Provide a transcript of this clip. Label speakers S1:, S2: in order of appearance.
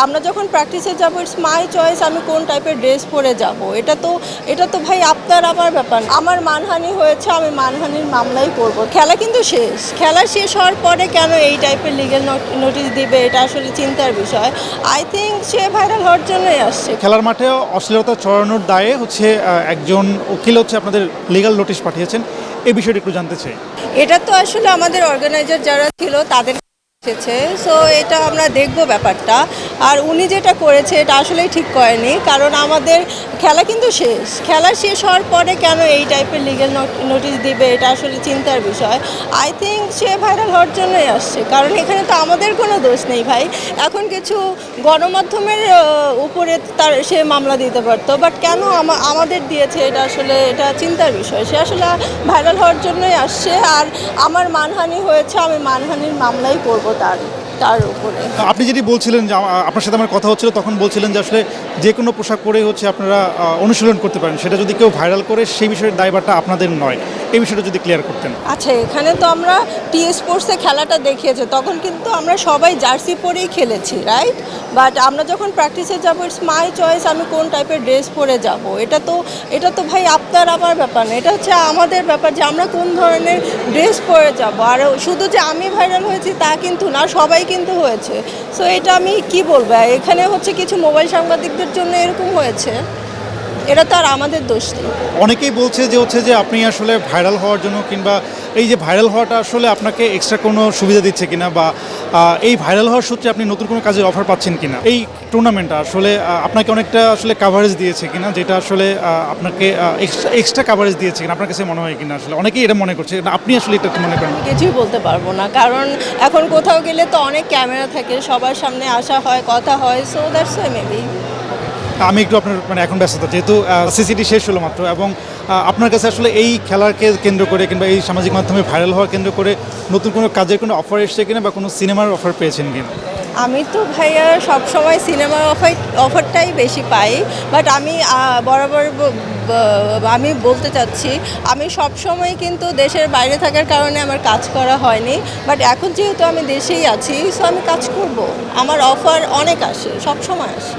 S1: আমরা যখন প্র্যাকটিসে যাব ইটস মাই চয়েস, আমি কোন টাইপের ড্রেস পরে যাব। এটা তো ভাই আপনার আমার ব্যাপার না। আমার মানহানি হয়েছে, আমি মানহানির মামলাই করব। খেলা কিন্তু শেষ, খেলা শেষ হওয়ার পরে কেন এই টাইপের লিগ্যাল নোটিশ দিবে, এটা আসলে চিন্তার বিষয়। আই থিঙ্ক সে ভাইরাল হওয়ার জন্যই আসছে।
S2: খেলার মাঠে অশ্লীলতা ছড়ানোর দায়ে একজন উকিল আপনাদের লিগ্যাল নোটিশ পাঠিয়েছেন, এই বিষয়টি একটু জানতে চাই।
S1: এটা তো আসলে আমাদের অর্গানাইজার যারা ছিল তাদের এসেছে, সো এটা আমরা দেখব ব্যাপারটা। আর উনি যেটা করেছে এটা আসলেই ঠিক করেনি, কারণ আমাদের খেলা কিন্তু শেষ, খেলা শেষ হওয়ার পরে কেন এই টাইপের লিগ্যাল নোটিশ দিবে, এটা আসলে চিন্তার বিষয়। আই থিঙ্ক সে ভাইরাল হওয়ার জন্যই আসছে, কারণ এখানে তো আমাদের কোনো দোষ নেই ভাই। এখন কিছু গণমাধ্যমের উপরে সে মামলা দিতে পারতো, বাট কেন আমাদের দিয়েছে, এটা চিন্তার বিষয়। সে আসলে ভাইরাল হওয়ার জন্যই আসছে। আর আমার মানহানি হয়েছে, আমি মানহানির মামলাই করব তার উপরে।
S2: আপনি যেটি বলছিলেন যে আপনার সাথে আমার কথা হচ্ছিল, তখন বলছিলেন যে আসলে যে কোনো পোশাক পরে আপনারা অনুশীলন করতে পারেন, সেটা যদি কেউ ভাইরাল করে সেই বিষয়ের দায়ভারটা আপনাদের নয়, এই বিষয়টা যদি ক্লিয়ার করতেন।
S1: আচ্ছা, এখানে তো আমরা স্পোর্টসে খেলাটা দেখিয়েছে, তখন কিন্তু আমরা সবাই জার্সি পরেই খেলেছি, রাইট? বাট আমরা যখন প্র্যাকটিসে যাব ইটস মাই চয়েস, আমি কোন টাইপের ড্রেস পরে যাব। এটা তো ভাই আপনার আমার ব্যাপার না, এটা হচ্ছে আমাদের ব্যাপার যে আমরা কোন ধরনের ড্রেস পরে যাব। আর শুধু যে আমি ভাইরাল হয়েছি তা কিন্তু না, সবাই কিন্তু হয়েছে। সো এটা আমি কি বলবো, এখানে কিছু মোবাইল সাংবাদিকদের জন্য এরকম হয়েছে, এটা তো আর আমাদের দোষ নেই।
S2: অনেকেই বলছে যে আপনি আসলে ভাইরাল হওয়ার জন্য, কিংবা এই যে ভাইরাল হওয়াটা আসলে আপনাকে এক্সট্রা কোনো সুবিধা দিচ্ছে কিনা, বা এই ভাইরাল হওয়ার সূত্রে আপনি নতুন কোনো কাজের অফার পাচ্ছেন কিনা, এই টুর্নামেন্টটা আসলে আপনাকে অনেকটা আসলে কাভারেজ দিয়েছে কিনা, যেটা আসলে আপনাকে এক্সট্রা কাভারেজ দিয়েছে কিনা, আপনার কাছে মনে হয় কিনা? আসলে অনেকেই এটা মনে করছে, আপনি আসলে এটা কি মনে করেন?
S1: কিছুই বলতে পারবো না, কারণ এখন কোথাও গেলে তো অনেক ক্যামেরা থাকে, সবার সামনে আসা হয়, কথা হয়, সো দ্যাটস ওয়াই মেবি।
S2: আমি একটু আপনার এখন ব্যস্ততা, যেহেতু সিসিটি শেষ হলো মাত্র, এবং আপনার কাছে আসলে এই খেলাকে কেন্দ্র করে কিংবা এই সামাজিক মাধ্যমে ভাইরাল হওয়ার কেন্দ্র করে নতুন কোনো কাজের কোনো অফার এসছে কিনা, বা কোনো সিনেমার অফার পেয়েছেন কিনা?
S1: আমি তো ভাইয়া সবসময় সিনেমার অফারটাই বেশি পাই, বাট আমি বরাবর আমি বলতে চাচ্ছি, আমি সবসময় কিন্তু দেশের বাইরে থাকার কারণে আমার কাজ করা হয়নি, বাট এখন যেহেতু আমি দেশেই আছি, সো আমি কাজ করব। আমার অফার অনেক আসে, সবসময় আসে।